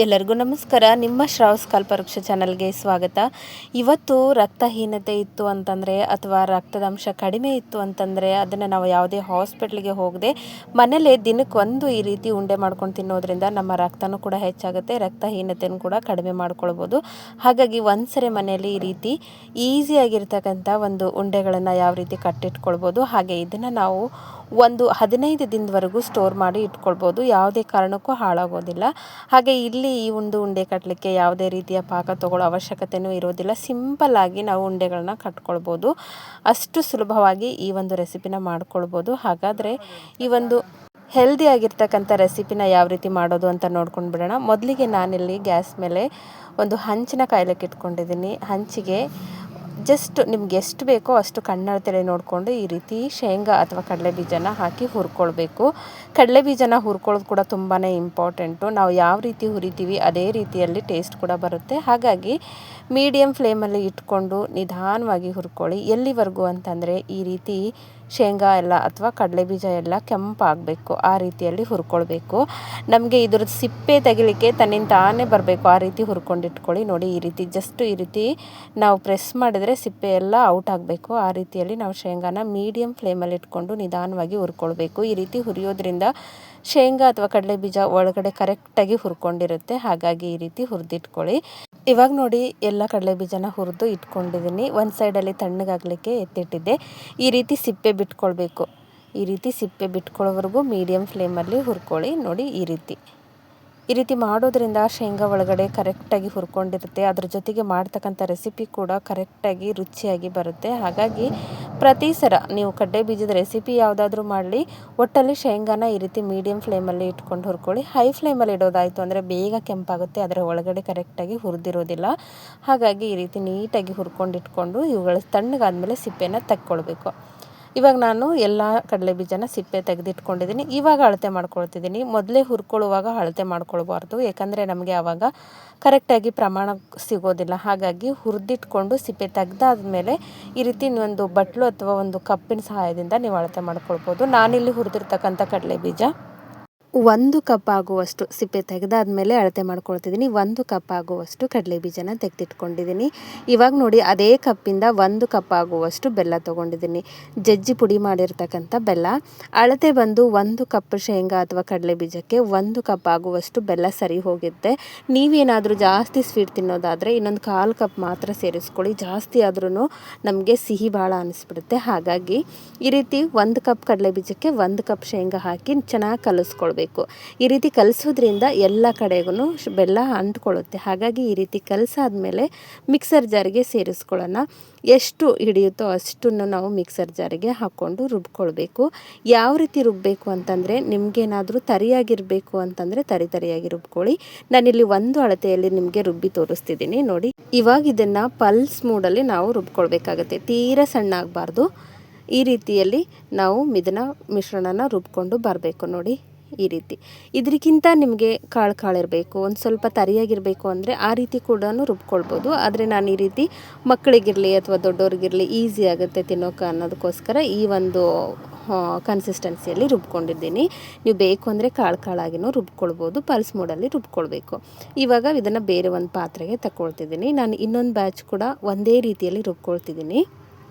ಎಲ್ಲರಿಗೂ ನಮಸ್ಕಾರ. ನಿಮ್ಮ ಶ್ರಾವ್ಸ್ ಕಲ್ಪವೃಕ್ಷ ಚಾನಲ್ಗೆ ಸ್ವಾಗತ. ಇವತ್ತು ರಕ್ತಹೀನತೆ ಇತ್ತು ಅಂತಂದರೆ ಅಥವಾ ರಕ್ತದಂಶ ಕಡಿಮೆ ಇತ್ತು ಅಂತಂದರೆ ಅದನ್ನು ನಾವು ಯಾವುದೇ ಹಾಸ್ಪಿಟ್ಲಿಗೆ ಹೋಗದೆ ಮನೇಲೇ ದಿನಕ್ಕೊಂದು ಈ ರೀತಿ ಉಂಡೆ ಮಾಡ್ಕೊಂಡು ತಿನ್ನೋದ್ರಿಂದ ನಮ್ಮ ರಕ್ತನೂ ಕೂಡ ಹೆಚ್ಚಾಗುತ್ತೆ, ರಕ್ತಹೀನತೆಯೂ ಕೂಡ ಕಡಿಮೆ ಮಾಡ್ಕೊಳ್ಬೋದು. ಹಾಗಾಗಿ ಒಂದ್ಸರಿ ಮನೆಯಲ್ಲಿ ಈ ರೀತಿ ಈಸಿಯಾಗಿರ್ತಕ್ಕಂಥ ಒಂದು ಉಂಡೆಗಳನ್ನು ಯಾವ ರೀತಿ ಕಟ್ಟಿಟ್ಕೊಳ್ಬೋದು, ಹಾಗೆ ಇದನ್ನು ನಾವು ಒಂದು 15 ದಿನದವರೆಗೂ ಸ್ಟೋರ್ ಮಾಡಿ ಇಟ್ಕೊಳ್ಬೋದು, ಯಾವುದೇ ಕಾರಣಕ್ಕೂ ಹಾಳಾಗೋದಿಲ್ಲ. ಹಾಗೆ ಇಲ್ಲಿ ಈ ಒಂದು ಉಂಡೆ ಕಟ್ಟಲಿಕ್ಕೆ ಯಾವುದೇ ರೀತಿಯ ಪಾಕ ತಗೊಳ್ಳೋ ಅವಶ್ಯಕತೆಯೂ ಇರೋದಿಲ್ಲ. ಸಿಂಪಲ್ಲಾಗಿ ನಾವು ಉಂಡೆಗಳನ್ನ ಕಟ್ಕೊಳ್ಬೋದು, ಅಷ್ಟು ಸುಲಭವಾಗಿ ಈ ಒಂದು ರೆಸಿಪಿನ ಮಾಡ್ಕೊಳ್ಬೋದು. ಹಾಗಾದರೆ ಈ ಒಂದು ಹೆಲ್ದಿ ಆಗಿರ್ತಕ್ಕಂಥ ರೆಸಿಪಿನ ಯಾವ ರೀತಿ ಮಾಡೋದು ಅಂತ ನೋಡ್ಕೊಂಡು ಬಿಡೋಣ. ಮೊದಲಿಗೆ ನಾನಿಲ್ಲಿ ಗ್ಯಾಸ್ ಮೇಲೆ ಒಂದು ಹಂಚಿನ ಕಾಯ್ಲಿಕ್ಕೆ ಇಟ್ಕೊಂಡಿದ್ದೀನಿ. ಹಂಚಿಗೆ ಜಸ್ಟ್ ನಿಮ್ಗೆ ಎಷ್ಟು ಬೇಕೋ ಅಷ್ಟು ಕಣ್ಣಳತೆಲೆ ನೋಡಿಕೊಂಡು ಈ ರೀತಿ ಶೇಂಗಾ ಅಥವಾ ಕಡಲೆ ಬೀಜನ ಹಾಕಿ ಹುರ್ಕೊಳ್ಬೇಕು. ಕಡಲೆ ಬೀಜನ ಹುರ್ಕೊಳ್ಳೋದು ಕೂಡ ತುಂಬಾ ಇಂಪಾರ್ಟೆಂಟು. ನಾವು ಯಾವ ರೀತಿ ಹುರಿತೀವಿ ಅದೇ ರೀತಿಯಲ್ಲಿ ಟೇಸ್ಟ್ ಕೂಡ ಬರುತ್ತೆ. ಹಾಗಾಗಿ ಮೀಡಿಯಮ್ ಫ್ಲೇಮಲ್ಲಿ ಇಟ್ಕೊಂಡು ನಿಧಾನವಾಗಿ ಹುರ್ಕೊಳ್ಳಿ. ಎಲ್ಲಿವರೆಗೂ ಅಂತಂದರೆ ಈ ರೀತಿ ಶೇಂಗಾ ಎಲ್ಲ ಅಥವಾ ಕಡಲೆ ಬೀಜ ಎಲ್ಲ ಕೆಂಪಾಗಬೇಕು, ಆ ರೀತಿಯಲ್ಲಿ ಹುರ್ಕೊಳ್ಬೇಕು. ನಮಗೆ ಇದ್ರದ್ದು ಸಿಪ್ಪೆ ತೆಗಿಲಿಕ್ಕೆ ತನ್ನಿಂತಾನೇ ಬರಬೇಕು, ಆ ರೀತಿ ಹುರ್ಕೊಂಡಿಟ್ಕೊಳ್ಳಿ. ನೋಡಿ, ಈ ರೀತಿ ಜಸ್ಟ್ ಈ ರೀತಿ ನಾವು ಪ್ರೆಸ್ ಮಾಡಿದರೆ ಸಿಪ್ಪೆ ಎಲ್ಲ ಔಟ್ ಆಗಬೇಕು. ಆ ರೀತಿಯಲ್ಲಿ ನಾವು ಶೇಂಗಾನ ಮೀಡಿಯಮ್ ಫ್ಲೇಮಲ್ಲಿ ಇಟ್ಕೊಂಡು ನಿಧಾನವಾಗಿ ಹುರ್ಕೊಳ್ಬೇಕು. ಈ ರೀತಿ ಹುರಿಯೋದ್ರಿಂದ ಶೇಂಗಾ ಅಥವಾ ಕಡಲೆ ಬೀಜ ಒಳಗಡೆ ಕರೆಕ್ಟಾಗಿ ಹುರ್ಕೊಂಡಿರುತ್ತೆ. ಹಾಗಾಗಿ ಈ ರೀತಿ ಹುರಿದಿಟ್ಕೊಳ್ಳಿ. ಇವಾಗ ನೋಡಿ, ಎಲ್ಲ ಕಡಲೆ ಬೀಜನ ಹುರಿದು ಇಟ್ಕೊಂಡಿದ್ದೀನಿ. ಒಂದು ಸೈಡಲ್ಲಿ ತಣ್ಣಗಾಗಲಿಕ್ಕೆ ಎತ್ತಿಟ್ಟಿದ್ದೆ. ಈ ರೀತಿ ಸಿಪ್ಪೆ ಬಿಟ್ಕೊಳ್ಬೇಕು. ಈ ರೀತಿ ಸಿಪ್ಪೆ ಬಿಟ್ಕೊಳ್ಳೋವರೆಗೂ ಮೀಡಿಯಮ್ ಫ್ಲೇಮಲ್ಲಿ ಹುರ್ಕೊಳ್ಳಿ. ನೋಡಿ, ಈ ರೀತಿ ಮಾಡೋದ್ರಿಂದ ಶೇಂಗಾ ಒಳಗಡೆ ಕರೆಕ್ಟಾಗಿ ಹುರ್ಕೊಂಡಿರುತ್ತೆ. ಅದ್ರ ಜೊತೆಗೆ ಮಾಡ್ತಕ್ಕಂಥ ರೆಸಿಪಿ ಕೂಡ ಕರೆಕ್ಟಾಗಿ ರುಚಿಯಾಗಿ ಬರುತ್ತೆ. ಹಾಗಾಗಿ ಪ್ರತಿ ಸಲ ನೀವು ಕಡಲೆ ಬೀಜದ ರೆಸಿಪಿ ಯಾವುದಾದ್ರೂ ಮಾಡಲಿ, ಒಟ್ಟಲ್ಲಿ ಶೇಂಗಾನ ಈ ರೀತಿ ಮೀಡಿಯಮ್ ಫ್ಲೇಮಲ್ಲಿ ಇಟ್ಕೊಂಡು ಹುರ್ಕೊಳ್ಳಿ. ಹೈ ಫ್ಲೇಮಲ್ಲಿ ಇಡೋದಾಯಿತು ಅಂದರೆ ಬೇಗ ಕೆಂಪಾಗುತ್ತೆ, ಅದರ ಒಳಗಡೆ ಕರೆಕ್ಟಾಗಿ ಹುರಿದಿರೋದಿಲ್ಲ. ಹಾಗಾಗಿ ಈ ರೀತಿ ನೀಟಾಗಿ ಹುರ್ಕೊಂಡಿಟ್ಕೊಂಡು ಇವುಗಳು ತಣ್ಣಗಾದ್ಮೇಲೆ ಸಿಪ್ಪೆನ ತೆಕ್ಕೊಳ್ಬೇಕು. ಇವಾಗ ನಾನು ಎಲ್ಲ ಕಡಲೆ ಬೀಜನ ಸಿಪ್ಪೆ ತೆಗೆದಿಟ್ಕೊಂಡಿದ್ದೀನಿ. ಇವಾಗ ಅಳತೆ ಮಾಡ್ಕೊಳ್ತಿದ್ದೀನಿ. ಮೊದಲೇ ಹುರ್ಕೊಳ್ಳುವಾಗ ಅಳತೆ ಮಾಡ್ಕೊಳ್ಬಾರ್ದು, ಯಾಕಂದರೆ ನಮಗೆ ಆವಾಗ ಕರೆಕ್ಟಾಗಿ ಪ್ರಮಾಣ ಸಿಗೋದಿಲ್ಲ. ಹಾಗಾಗಿ ಹುರಿದಿಟ್ಕೊಂಡು ಸಿಪ್ಪೆ ತೆಗೆದಾದ್ಮೇಲೆ ಈ ರೀತಿ ಒಂದು ಬಟ್ಲು ಅಥವಾ ಒಂದು ಕಪ್ಪಿನ ಸಹಾಯದಿಂದ ನೀವು ಅಳತೆ ಮಾಡ್ಕೊಳ್ಬೋದು. ನಾನಿಲ್ಲಿ ಹುರಿದಿರ್ತಕ್ಕಂಥ ಕಡಲೆ ಬೀಜ 1 ಕಪ್ ಆಗುವಷ್ಟು ಸಿಪ್ಪೆ ತೆಗೆದಾದ್ಮೇಲೆ ಅಳತೆ ಮಾಡ್ಕೊಳ್ತಿದ್ದೀನಿ. 1 ಕಪ್ ಆಗುವಷ್ಟು ಕಡಲೆ ಬೀಜನ ತೆಗೆದಿಟ್ಕೊಂಡಿದ್ದೀನಿ. ಇವಾಗ ನೋಡಿ, ಅದೇ ಕಪ್ಪಿಂದ 1 ಕಪ್ ಆಗುವಷ್ಟು ಬೆಲ್ಲ ತೊಗೊಂಡಿದ್ದೀನಿ. ಜಜ್ಜಿ ಪುಡಿ ಮಾಡಿರ್ತಕ್ಕಂಥ ಬೆಲ್ಲ. ಅಳತೆ ಬಂದು 1 ಕಪ್ ಶೇಂಗಾ ಅಥವಾ ಕಡಲೆ ಬೀಜಕ್ಕೆ 1 ಕಪ್ ಆಗುವಷ್ಟು ಬೆಲ್ಲ ಸರಿ ಹೋಗುತ್ತೆ. ನೀವೇನಾದರೂ ಜಾಸ್ತಿ ಸ್ವೀಟ್ ತಿನ್ನೋದಾದರೆ ಇನ್ನೊಂದು 1/4 ಕಪ್ ಮಾತ್ರ ಸೇರಿಸ್ಕೊಳ್ಳಿ. ಜಾಸ್ತಿ ಆದ್ರೂ ನಮಗೆ ಸಿಹಿ ಭಾಳ ಅನಿಸ್ಬಿಡುತ್ತೆ. ಹಾಗಾಗಿ ಈ ರೀತಿ 1 ಕಪ್ ಕಡಲೆ ಬೀಜಕ್ಕೆ 1 ಕಪ್ ಶೇಂಗಾ ಹಾಕಿ ಚೆನ್ನಾಗಿ ಕಲಿಸ್ಕೊಳ್ಬೇಕು. ಈ ರೀತಿ ಕಲಿಸೋದ್ರಿಂದ ಎಲ್ಲ ಕಡೆಗೂ ಬೆಲ್ಲ ಅಂಟ್ಕೊಳ್ಳುತ್ತೆ. ಹಾಗಾಗಿ ಈ ರೀತಿ ಕಲಸಾದ್ಮೇಲೆ ಮಿಕ್ಸರ್ ಜಾರಿಗೆ ಸೇರಿಸ್ಕೊಳ್ಳೋಣ. ಎಷ್ಟು ಹಿಡಿಯುತ್ತೋ ಅಷ್ಟನ್ನು ನಾವು ಮಿಕ್ಸರ್ ಜಾರಿಗೆ ಹಾಕ್ಕೊಂಡು ರುಬ್ಕೊಳ್ಬೇಕು. ಯಾವ ರೀತಿ ರುಬ್ಬಬೇಕು ಅಂತಂದರೆ, ನಿಮಗೇನಾದರೂ ತರಿಯಾಗಿರಬೇಕು ಅಂತಂದರೆ ತರಿಯಾಗಿ ರುಬ್ಕೊಳ್ಳಿ. ನಾನಿಲ್ಲಿ ಒಂದು ಅಳತೆಯಲ್ಲಿ ನಿಮಗೆ ರುಬ್ಬಿ ತೋರಿಸ್ತಿದ್ದೀನಿ. ನೋಡಿ, ಇವಾಗ ಇದನ್ನು ಪಲ್ಸ್ ಮೂಡಲ್ಲಿ ನಾವು ರುಬ್ಕೊಳ್ಬೇಕಾಗತ್ತೆ. ತೀರಾ ಸಣ್ಣ ಆಗಬಾರ್ದು. ಈ ರೀತಿಯಲ್ಲಿ ನಾವು ಇದನ್ನು ಮಿಶ್ರಣನ ರುಬ್ಕೊಂಡು ಬರಬೇಕು. ನೋಡಿ, ಈ ರೀತಿ. ಇದಕ್ಕಿಂತ ನಿಮಗೆ ಕಾಳಿರಬೇಕು, ಒಂದು ಸ್ವಲ್ಪ ತರಿಯಾಗಿರಬೇಕು ಅಂದರೆ ಆ ರೀತಿ ಕೂಡ ರುಬ್ಕೊಳ್ಬೋದು. ಆದರೆ ನಾನು ಈ ರೀತಿ ಮಕ್ಕಳಿಗಿರಲಿ ಅಥವಾ ದೊಡ್ಡವ್ರಿಗಿರಲಿ ಈಸಿ ಆಗುತ್ತೆ ತಿನ್ನೋಕೆ ಅನ್ನೋದಕ್ಕೋಸ್ಕರ ಈ ಒಂದು ಕನ್ಸಿಸ್ಟೆನ್ಸಿಯಲ್ಲಿ ರುಬ್ಕೊಂಡಿದ್ದೀನಿ. ನೀವು ಬೇಕು ಅಂದರೆ ಕಾಳಾಗಿನೂ ರುಬ್ಕೊಳ್ಬೋದು. ಪಲ್ಸ್ ಮೋಡಲ್ಲಿ ರುಬ್ಕೊಳ್ಬೇಕು. ಇವಾಗ ಇದನ್ನು ಬೇರೆ ಒಂದು ಪಾತ್ರೆಗೆ ತಗೊಳ್ತಿದ್ದೀನಿ. ನಾನು ಇನ್ನೊಂದು ಬ್ಯಾಚ್ ಕೂಡ ಒಂದೇ ರೀತಿಯಲ್ಲಿ ರುಬ್ಕೊಳ್ತಿದ್ದೀನಿ.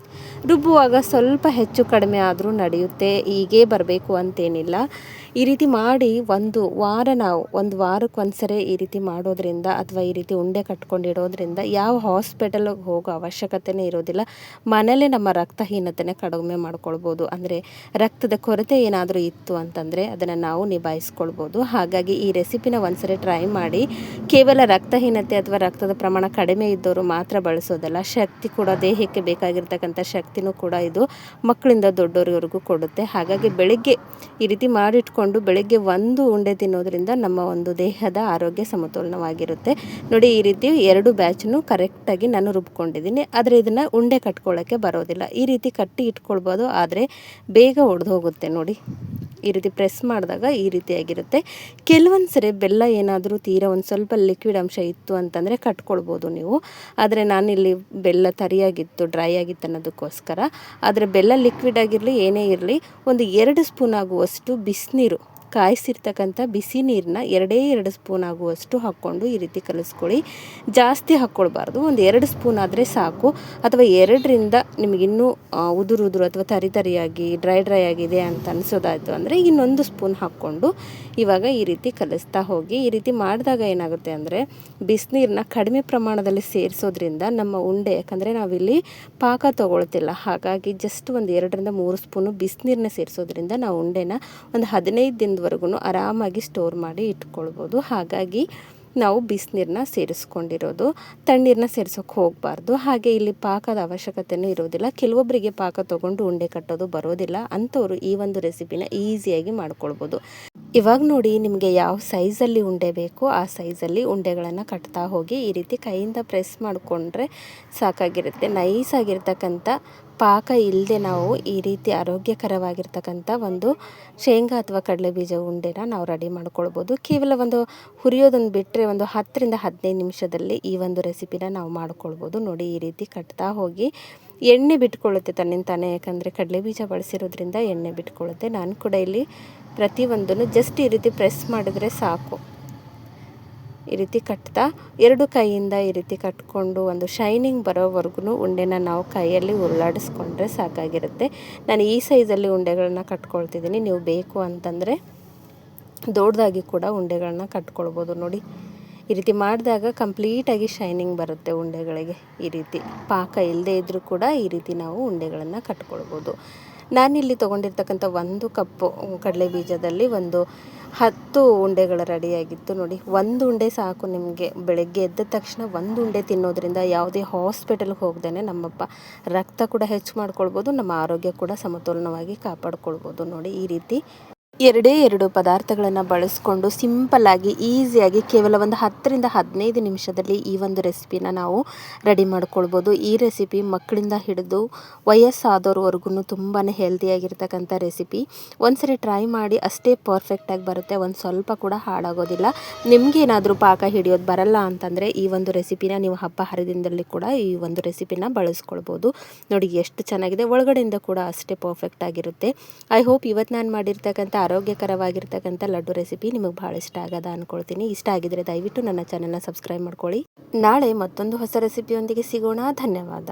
ರುಬ್ಬುವಾಗ ಸ್ವಲ್ಪ ಹೆಚ್ಚು ಕಡಿಮೆ ಆದರೂ ನಡೆಯುತ್ತೆ, ಹೀಗೇ ಬರಬೇಕು ಅಂತೇನಿಲ್ಲ. ಈ ರೀತಿ ಮಾಡಿ ಒಂದು ವಾರಕ್ಕೊಂದ್ಸರಿ ಈ ರೀತಿ ಮಾಡೋದ್ರಿಂದ ಅಥವಾ ಈ ರೀತಿ ಉಂಡೆ ಕಟ್ಕೊಂಡಿಡೋದ್ರಿಂದ ಯಾವ ಹಾಸ್ಪಿಟಲ್ಗೆ ಹೋಗೋ ಅವಶ್ಯಕತೆನೇ ಇರೋದಿಲ್ಲ. ಮನೇಲೇ ನಮ್ಮ ರಕ್ತಹೀನತೆನೇ ಕಡಿಮೆ ಮಾಡ್ಕೊಳ್ಬೋದು. ಅಂದರೆ ರಕ್ತದ ಕೊರತೆ ಏನಾದರೂ ಇತ್ತು ಅಂತಂದರೆ ಅದನ್ನು ನಾವು ನಿಭಾಯಿಸ್ಕೊಳ್ಬೋದು. ಹಾಗಾಗಿ ಈ ರೆಸಿಪಿನ ಒಂದ್ಸರಿ ಟ್ರೈ ಮಾಡಿ. ಕೇವಲ ರಕ್ತಹೀನತೆ ಅಥವಾ ರಕ್ತದ ಪ್ರಮಾಣ ಕಡಿಮೆ ಇದ್ದವರು ಮಾತ್ರ ಬಳಸೋದಲ್ಲ, ಶಕ್ತಿ ಕೂಡ, ದೇಹಕ್ಕೆ ಬೇಕಾಗಿರ್ತಕ್ಕಂಥ ಶಕ್ತಿನೂ ಕೂಡ ಇದು ಮಕ್ಕಳಿಂದ ದೊಡ್ಡವರಿವರೆಗೂ ಕೊಡುತ್ತೆ. ಹಾಗಾಗಿ ಬೆಳಗ್ಗೆ ಈ ರೀತಿ ಮಾಡಿಟ್ಕೊಂಡು ಬೆಳಗ್ಗೆ ಒಂದು ಉಂಡೆ ತಿನ್ನೋದ್ರಿಂದ ನಮ್ಮ ಒಂದು ದೇಹದ ಆರೋಗ್ಯ ಸಮತೋಲನವಾಗಿರುತ್ತೆ. ನೋಡಿ, ಈ ರೀತಿ 2 ಬ್ಯಾಚನ್ನು ಕರೆಕ್ಟಾಗಿ ನಾನು ರುಬ್ಕೊಂಡಿದ್ದೀನಿ. ಆದರೆ ಇದನ್ನು ಉಂಡೆ ಕಟ್ಕೊಳ್ಳೋಕ್ಕೆ ಬರೋದಿಲ್ಲ. ಈ ರೀತಿ ಕಟ್ಟಿ ಇಟ್ಕೊಳ್ಬೋದು, ಆದರೆ ಬೇಗ ಒಡೆದು ಹೋಗುತ್ತೆ. ನೋಡಿ, ಈ ರೀತಿ ಪ್ರೆಸ್ ಮಾಡಿದಾಗ ಈ ರೀತಿಯಾಗಿರುತ್ತೆ. ಕೆಲವೊಂದು ಸರಿ ಬೆಲ್ಲ ಏನಾದರೂ ತೀರಾ ಒಂದು ಸ್ವಲ್ಪ ಲಿಕ್ವಿಡ್ ಅಂಶ ಇತ್ತು ಅಂತಂದರೆ ಕಟ್ಕೊಳ್ಬೋದು ನೀವು. ಆದರೆ ನಾನಿಲ್ಲಿ ಬೆಲ್ಲ ತರಿಯಾಗಿತ್ತು, ಡ್ರೈ ಆಗಿತ್ತು ಅನ್ನೋದಕ್ಕೋಸ್ಕರ. ಆದರೆ ಬೆಲ್ಲ ಲಿಕ್ವಿಡ್ ಆಗಿರಲಿ ಏನೇ ಇರಲಿ, ಒಂದು 2 ಸ್ಪೂನ್ ಆಗುವಷ್ಟು ಬಿಸಿನೀರು ಕಾಯಿಸಿರ್ತಕ್ಕಂಥ ಬಿಸಿ ನೀರನ್ನ 2 ಸ್ಪೂನ್ ಆಗುವಷ್ಟು ಹಾಕ್ಕೊಂಡು ಈ ರೀತಿ ಕಲಿಸ್ಕೊಳ್ಳಿ. ಜಾಸ್ತಿ ಹಾಕ್ಕೊಳ್ಬಾರ್ದು, ಒಂದು 2 ಸ್ಪೂನ್ ಆದರೆ ಸಾಕು. ಅಥವಾ 2ರಿಂದ ನಿಮಗಿನ್ನೂ ಉದುರು ಅಥವಾ ತರಿಯಾಗಿ ಡ್ರೈ ಆಗಿದೆ ಅಂತ ಅನಿಸೋದಾಯಿತು ಅಂದರೆ ಇನ್ನೊಂದು ಸ್ಪೂನ್ ಹಾಕ್ಕೊಂಡು ಇವಾಗ ಈ ರೀತಿ ಕಲಿಸ್ತಾ ಹೋಗಿ. ಈ ರೀತಿ ಮಾಡಿದಾಗ ಏನಾಗುತ್ತೆ ಅಂದರೆ ಬಿಸಿನೀರನ್ನ ಕಡಿಮೆ ಪ್ರಮಾಣದಲ್ಲಿ ಸೇರಿಸೋದ್ರಿಂದ ನಮ್ಮ ಉಂಡೆ, ಯಾಕಂದರೆ ನಾವಿಲ್ಲಿ ಪಾಕ ತೊಗೊಳ್ತಿಲ್ಲ, ಹಾಗಾಗಿ ಜಸ್ಟ್ ಒಂದು 2ರಿಂದ 3 ಸ್ಪೂನು ಬಿಸಿನೀರನ್ನ ಸೇರಿಸೋದ್ರಿಂದ ನಾವು ಉಂಡೆನ ಒಂದು 15 ದಿನದವರೆಗೂ ಆರಾಮಾಗಿ ಸ್ಟೋರ್ ಮಾಡಿ ಇಟ್ಕೊಳ್ಬೋದು. ಹಾಗಾಗಿ ನಾವು ಬಿಸಿನೀರನ್ನ ಸೇರಿಸ್ಕೊಂಡಿರೋದು, ತಣ್ಣೀರನ್ನ ಸೇರಿಸೋಕೆ ಹೋಗಬಾರ್ದು. ಹಾಗೆ ಇಲ್ಲಿ ಪಾಕದ ಅವಶ್ಯಕತೆಯೂ ಇರೋದಿಲ್ಲ. ಕೆಲವೊಬ್ಬರಿಗೆ ಪಾಕ ತೊಗೊಂಡು ಉಂಡೆ ಕಟ್ಟೋದು ಬರೋದಿಲ್ಲ, ಅಂಥವ್ರು ಈ ಒಂದು ರೆಸಿಪಿನ ಈಸಿಯಾಗಿ ಮಾಡ್ಕೊಳ್ಬೋದು. ಇವಾಗ ನೋಡಿ, ನಿಮಗೆ ಯಾವ ಸೈಜಲ್ಲಿ ಉಂಡೆ ಬೇಕು ಆ ಸೈಜಲ್ಲಿ ಉಂಡೆಗಳನ್ನು ಕಟ್ತಾ ಹೋಗಿ. ಈ ರೀತಿ ಕೈಯಿಂದ ಪ್ರೆಸ್ ಮಾಡಿಕೊಂಡ್ರೆ ಸಾಕಾಗಿರುತ್ತೆ. ನೈಸಾಗಿರ್ತಕ್ಕಂಥ ಪಾಕ ಇಲ್ಲದೆ ನಾವು ಈ ರೀತಿ ಆರೋಗ್ಯಕರವಾಗಿರ್ತಕ್ಕಂಥ ಒಂದು ಶೇಂಗಾ ಅಥವಾ ಕಡಲೆ ಬೀಜ ಉಂಡೆನ ನಾವು ರೆಡಿ ಮಾಡ್ಕೊಳ್ಬೋದು. ಕೇವಲ ಒಂದು ಹುರಿಯೋದನ್ನು ಬಿಟ್ಟರೆ ಒಂದು 10ರಿಂದ 15 ನಿಮಿಷದಲ್ಲಿ ಈ ಒಂದು ರೆಸಿಪಿನ ನಾವು ಮಾಡ್ಕೊಳ್ಬೋದು. ನೋಡಿ, ಈ ರೀತಿ ಕಟ್ತಾ ಹೋಗಿ. ಎಣ್ಣೆ ಬಿಟ್ಕೊಳ್ಳುತ್ತೆ ತನ್ನಿಂತಾನೆ, ಯಾಕಂದರೆ ಕಡಲೆ ಬೀಜ ಬಳಸಿರೋದ್ರಿಂದ ಎಣ್ಣೆ ಬಿಟ್ಕೊಳ್ಳುತ್ತೆ. ನಾನು ಕೂಡ ಇಲ್ಲಿ ಪ್ರತಿಯೊಂದನ್ನು ಜಸ್ಟ್ ಈ ರೀತಿ ಪ್ರೆಸ್ ಮಾಡಿದ್ರೆ ಸಾಕು. ಈ ರೀತಿ ಕಟ್ತಾ 2 ಕೈಯಿಂದ ಈ ರೀತಿ ಕಟ್ಕೊಂಡು ಒಂದು ಶೈನಿಂಗ್ ಬರೋವರೆಗೂ ಉಂಡೆನ ನಾವು ಕೈಯಲ್ಲಿ ಉರುಳಾಡಿಸ್ಕೊಂಡ್ರೆ ಸಾಕಾಗಿರುತ್ತೆ. ನಾನು ಈ ಸೈಜಲ್ಲಿ ಉಂಡೆಗಳನ್ನ ಕಟ್ಕೊಳ್ತಿದ್ದೀನಿ. ನೀವು ಬೇಕು ಅಂತಂದರೆ ದೊಡ್ಡದಾಗಿ ಕೂಡ ಉಂಡೆಗಳನ್ನ ಕಟ್ಕೊಳ್ಬೋದು. ನೋಡಿ, ಈ ರೀತಿ ಮಾಡಿದಾಗ ಕಂಪ್ಲೀಟಾಗಿ ಶೈನಿಂಗ್ ಬರುತ್ತೆ ಉಂಡೆಗಳಿಗೆ. ಈ ರೀತಿ ಪಾಕ ಇಲ್ಲದೇ ಇದ್ದರೂ ಕೂಡ ಈ ರೀತಿ ನಾವು ಉಂಡೆಗಳನ್ನು ಕಟ್ಕೊಳ್ಬೋದು. ನಾನಿಲ್ಲಿ ತೊಗೊಂಡಿರ್ತಕ್ಕಂಥ 1 ಕಪ್ಪು ಕಡಲೆ ಬೀಜದಲ್ಲಿ ಒಂದು 10 ಉಂಡೆಗಳು ರೆಡಿಯಾಗಿತ್ತು. ನೋಡಿ, 1 ಉಂಡೆ ಸಾಕು ನಿಮಗೆ. ಬೆಳಗ್ಗೆ ಎದ್ದ ತಕ್ಷಣ 1 ಉಂಡೆ ತಿನ್ನೋದ್ರಿಂದ ಯಾವುದೇ ಹಾಸ್ಪಿಟಲ್ಗೆ ಹೋಗ್ದೇ ನಮ್ಮಪ್ಪ ರಕ್ತ ಕೂಡ ಹೆಚ್ಚು ಮಾಡ್ಕೊಳ್ಬೋದು, ನಮ್ಮ ಆರೋಗ್ಯ ಕೂಡ ಸಮತೋಲನವಾಗಿ ಕಾಪಾಡ್ಕೊಳ್ಬೋದು. ನೋಡಿ, ಈ ರೀತಿ 2 ಪದಾರ್ಥಗಳನ್ನು ಬಳಸ್ಕೊಂಡು ಸಿಂಪಲ್ಲಾಗಿ ಈಸಿಯಾಗಿ ಕೇವಲ ಒಂದು 10ರಿಂದ 15 ನಿಮಿಷದಲ್ಲಿ ಈ ಒಂದು ರೆಸಿಪಿನ ನಾವು ರೆಡಿ ಮಾಡ್ಕೊಳ್ಬೋದು. ಈ ರೆಸಿಪಿ ಮಕ್ಕಳಿಂದ ಹಿಡಿದು ವಯಸ್ಸಾದವ್ರವರೆಗೂ ತುಂಬಾ ಹೆಲ್ದಿಯಾಗಿರ್ತಕ್ಕಂಥ ರೆಸಿಪಿ. ಒಂದ್ಸರಿ ಟ್ರೈ ಮಾಡಿ, ಅಷ್ಟೇ ಪರ್ಫೆಕ್ಟಾಗಿ ಬರುತ್ತೆ, ಒಂದು ಸ್ವಲ್ಪ ಕೂಡ ಹಾಳಾಗೋದಿಲ್ಲ. ನಿಮಗೇನಾದರೂ ಪಾಕ ಹಿಡಿಯೋದು ಬರಲ್ಲ ಅಂತಂದರೆ ಈ ಒಂದು ರೆಸಿಪಿನ ನೀವು ಹಬ್ಬ ಹರಿದಿನದಲ್ಲಿ ಕೂಡ ಈ ಒಂದು ರೆಸಿಪಿನ ಬಳಸ್ಕೊಳ್ಬೋದು. ನೋಡಿ, ಎಷ್ಟು ಚೆನ್ನಾಗಿದೆ, ಒಳಗಡೆಯಿಂದ ಕೂಡ ಅಷ್ಟೇ ಪರ್ಫೆಕ್ಟಾಗಿರುತ್ತೆ. ಐ ಹೋಪ್ ಇವತ್ತು ನಾನು ಮಾಡಿರ್ತಕ್ಕಂಥ ಆರೋಗ್ಯಕರವಾಗಿರ್ತಕ್ಕಂಥ ಲಡ್ಡು ರೆಸಿಪಿ ನಿಮಗೆ ಭಾಳ ಇಷ್ಟ ಆಗದ ಅಂದ್ಕೊಳ್ತೀನಿ. ಇಷ್ಟ ಆಗಿದ್ರೆ ದಯವಿಟ್ಟು ನನ್ನ ಚಾನೆಲ್ನ ಸಬ್ಸ್ಕ್ರೈಬ್ ಮಾಡ್ಕೊಳ್ಳಿ. ನಾಳೆ ಮತ್ತೊಂದು ಹೊಸ ರೆಸಿಪಿಯೊಂದಿಗೆ ಸಿಗೋಣ. ಧನ್ಯವಾದ.